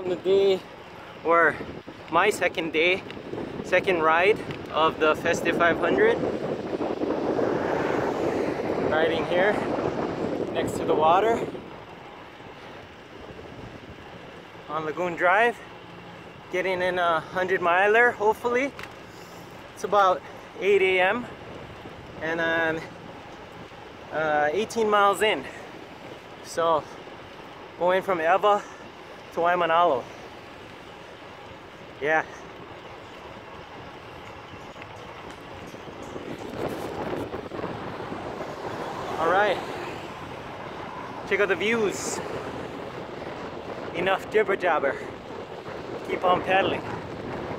the day, or my second day, second ride of the Festive 500. Riding here next to the water on Lagoon Drive, getting in a 100-miler hopefully. It's about 8 a.m. and I'm 18 miles in, so going from Eva to Waimanalo. Yeah. All right, check out the views. Enough jibber jabber, keep on pedaling.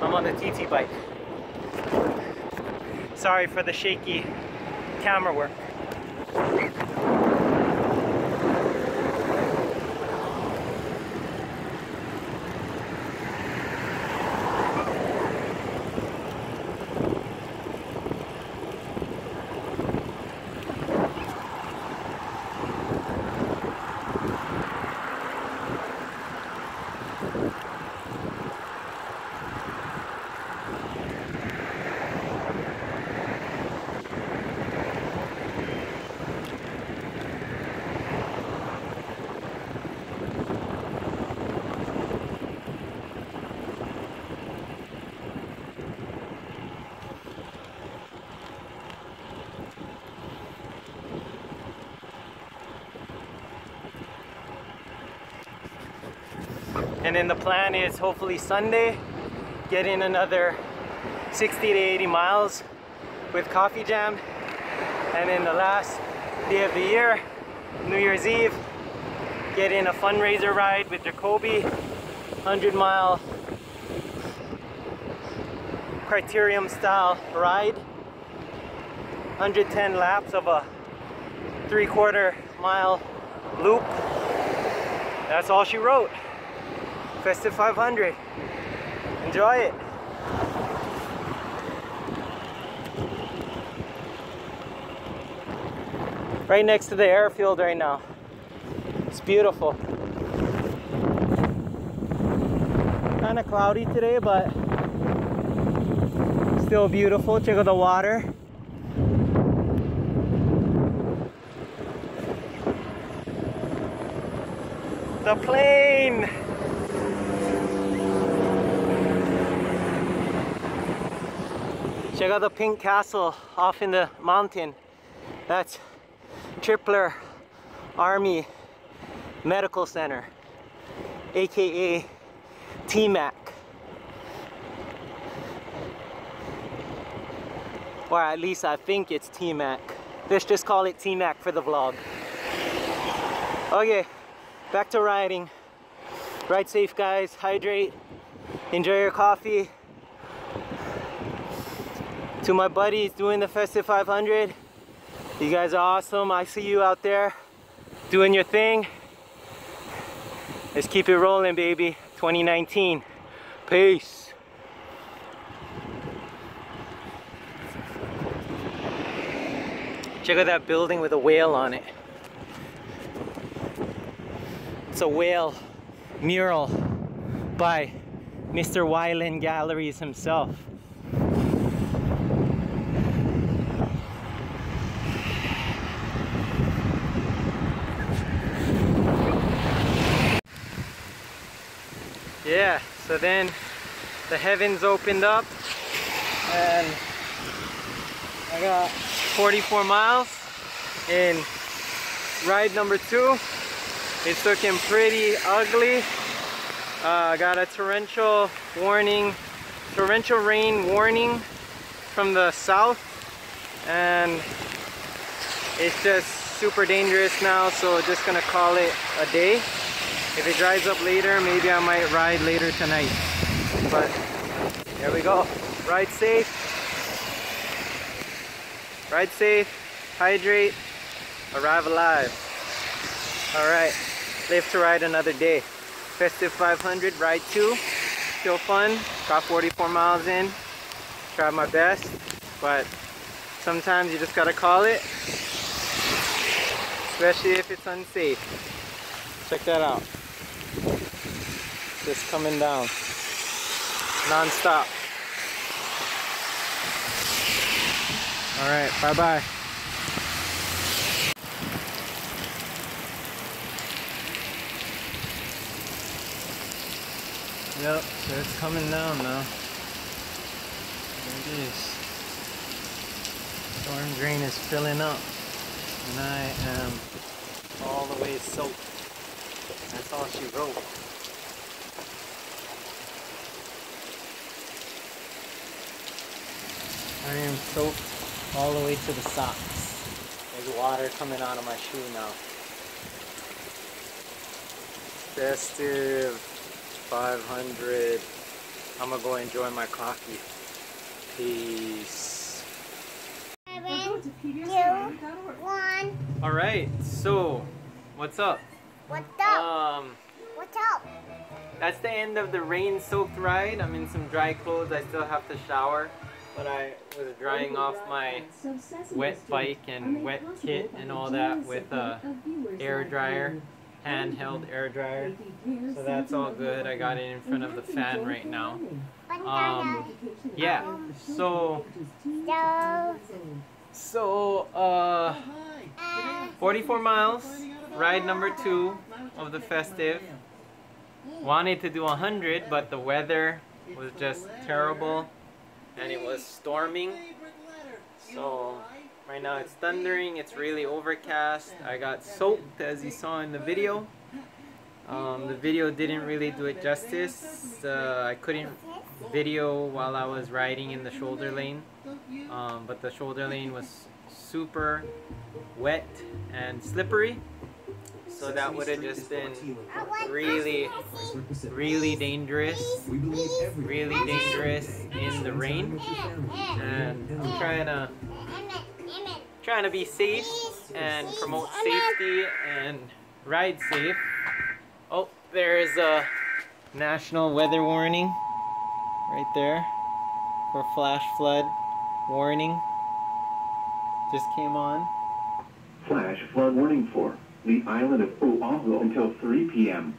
I'm on the TT bike. Sorry for the shaky camera work. And then the plan is hopefully Sunday, get in another 60 to 80 miles with Coffee Jam. And then the last day of the year, New Year's Eve, get in a fundraiser ride with Jacoby, 100-mile criterium style ride, 110 laps of a 3/4 mile loop. That's all she wrote. Festive 500. Enjoy it. Right next to the airfield right now. It's beautiful. Kind of cloudy today, but still beautiful. Check out the water. The plane. Check out the pink castle off in the mountain. That's Tripler Army Medical Center, aka TMAC. Or at least I think it's TMAC. Let's just call it TMAC for the vlog. Okay, back to riding. Ride safe, guys. Hydrate. Enjoy your coffee. To my buddies doing the Festive 500, you guys are awesome. I see you out there doing your thing. Let's keep it rolling, baby. 2019. Peace. Check out that building with a whale on it. It's a whale mural by Mr. Wyland Galleries himself. Yeah, so then the heavens opened up and I got 44 miles in ride number 2. It's looking pretty ugly. Got a torrential rain warning from the south, and it's just super dangerous now, so just gonna call it a day. If it dries up later, maybe I might ride later tonight. But there we go. Ride safe. Ride safe. Hydrate. Arrive alive. Alright. Live to ride another day. Festive 500, ride 2. Still fun. Got 44 miles in. Tried my best. But sometimes you just gotta call it. Especially if it's unsafe. Check that out. just coming down non-stop. All right, bye-bye. Yep, so it's coming down now. There it is. Storm drain is filling up, and I am all the way soaked. That's all she wrote. I am soaked all the way to the socks. There's water coming out of my shoe now. Festive 500. I'm gonna go enjoy my coffee. Peace. 7, 2, 1. Alright, so what's up? What's up? What's up? That's the end of the rain-soaked ride. I'm in some dry clothes. I still have to shower, but I was drying off my wet bike and wet kit and all that with a air dryer, handheld air dryer. So that's all good. I got it in front of the fan right now. Yeah. So 44 miles, ride number 2 of the festive. Wanted to do 100, but the weather was just terrible and it was storming. So right now it's thundering, it's really overcast. I got soaked, as you saw in the video. The video didn't really do it justice. I couldn't video while I was riding in the shoulder lane, but the shoulder lane was super wet and slippery, so that would have just been really dangerous in the rain. And I'm trying to be safe and promote safety and ride safe. Oh, there is a national weather warning right there for flash flood warning. Just came on. Flash flood warning for the island of Oahu until 3 p.m.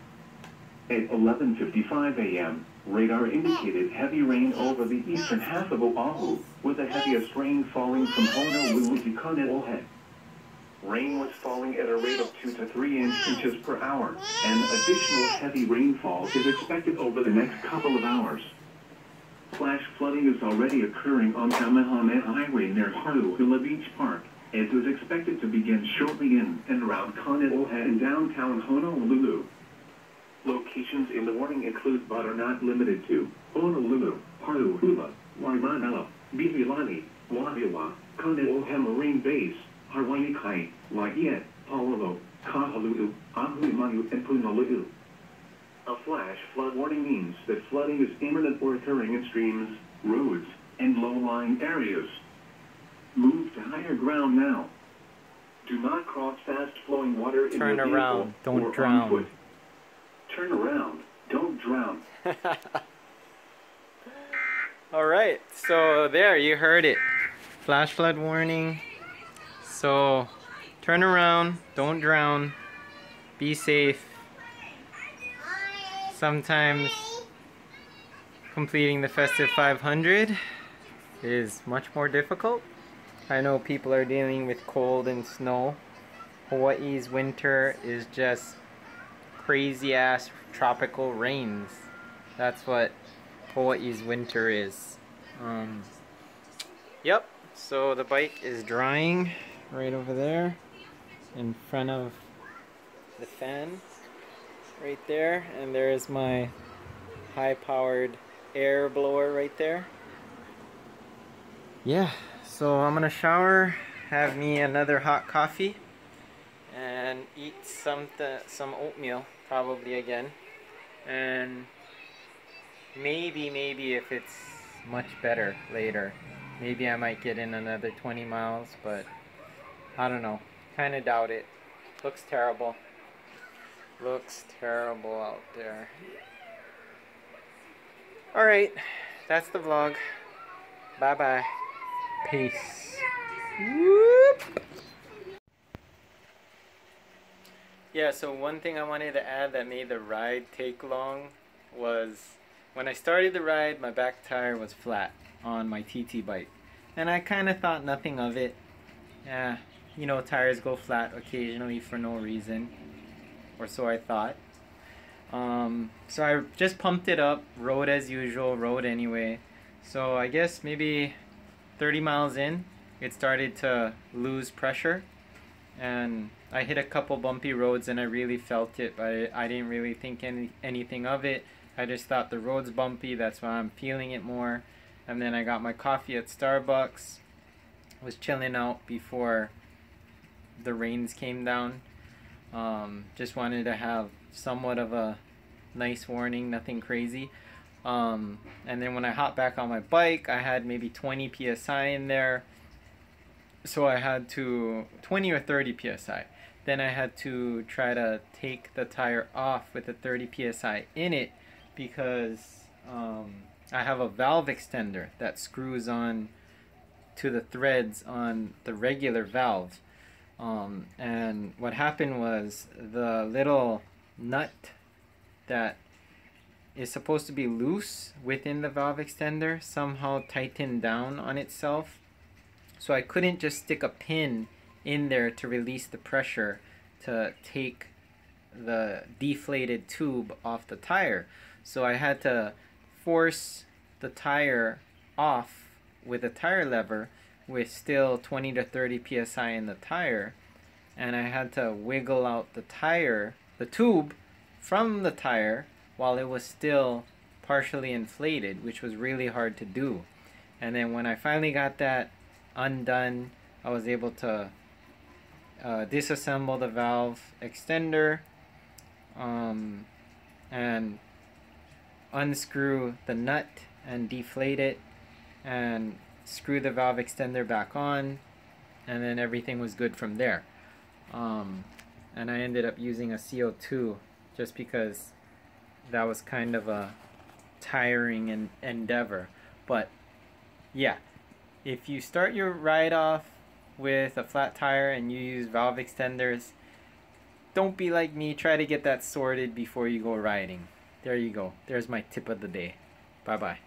At 11:55 a.m., radar indicated heavy rain over the eastern half of Oahu, with the heaviest rain falling from Honolulu to Kaneohe. Rain was falling at a rate of 2 to 3 inches per hour, and additional heavy rainfall is expected over the next couple of hours. Flash flooding is already occurring on Kamehameha Highway near Honolulu Beach Park, and is expected to begin shortly in and around Kaneohe in downtown Honolulu. Locations in the warning include but are not limited to Honolulu, Haluhula, Waimanalo, Bibilani, Wahiawa, Kaneohe Marine Base, Hawaii Kai, Waiea, Paolo, Kahului, Ahuimanu, and Punaluu. A flash flood warning means that flooding is imminent or occurring in streams, roads, and low-lying areas. Move to higher ground now. Do not cross fast-flowing water in your vehicle. Turn around, don't drown. On foot. Turn around, don't drown. Alright, so there, you heard it. Flash flood warning. So, turn around, don't drown, be safe. Sometimes completing the festive 500 is much more difficult. I know people are dealing with cold and snow. Hawaii's winter is just crazy ass tropical rains. That's what Hawaii's winter is. Yep, so the bike is drying right over there in front of the fan right there, and there's my high-powered air blower right there. Yeah, so I'm gonna shower, have me another hot coffee, and eat some oatmeal probably again, and maybe if it's much better later, maybe I might get in another 20 miles, but I don't know, kind of doubt it. Looks terrible. Looks terrible out there. Alright, that's the vlog. Bye bye. Peace. Whoop. Yeah, so one thing I wanted to add that made the ride take long was when I started the ride, my back tire was flat on my TT bike. And I kind of thought nothing of it. Yeah, you know, tires go flat occasionally for no reason. Or so I thought. So I just pumped it up, rode as usual, rode anyway. So I guess maybe 30 miles in, it started to lose pressure. And I hit a couple bumpy roads and I really felt it, but I didn't really think anything of it. I just thought the road's bumpy, that's why I'm feeling it more. And then I got my coffee at Starbucks, was chilling out before the rains came down. Just wanted to have somewhat of a nice warning, nothing crazy. And then when I hopped back on my bike, I had maybe 20 psi in there. So I had to 20 or 30 psi. Then I had to try to take the tire off with the 30 psi in it because I have a valve extender that screws on to the threads on the regular valve. And what happened was the little nut that is supposed to be loose within the valve extender somehow tightened down on itself. So I couldn't just stick a pin in there to release the pressure to take the deflated tube off the tire. So I had to force the tire off with a tire lever with still 20 to 30 psi in the tire, and I had to wiggle out the tube from the tire while it was still partially inflated, which was really hard to do. And then when I finally got that undone, I was able to disassemble the valve extender and unscrew the nut and deflate it and screw the valve extender back on, and then everything was good from there. And I ended up using a CO2 just because that was kind of a tiring endeavor. But yeah, if you start your ride off with a flat tire and you use valve extenders, don't be like me. Try to get that sorted before you go riding. There you go. There's my tip of the day. Bye bye.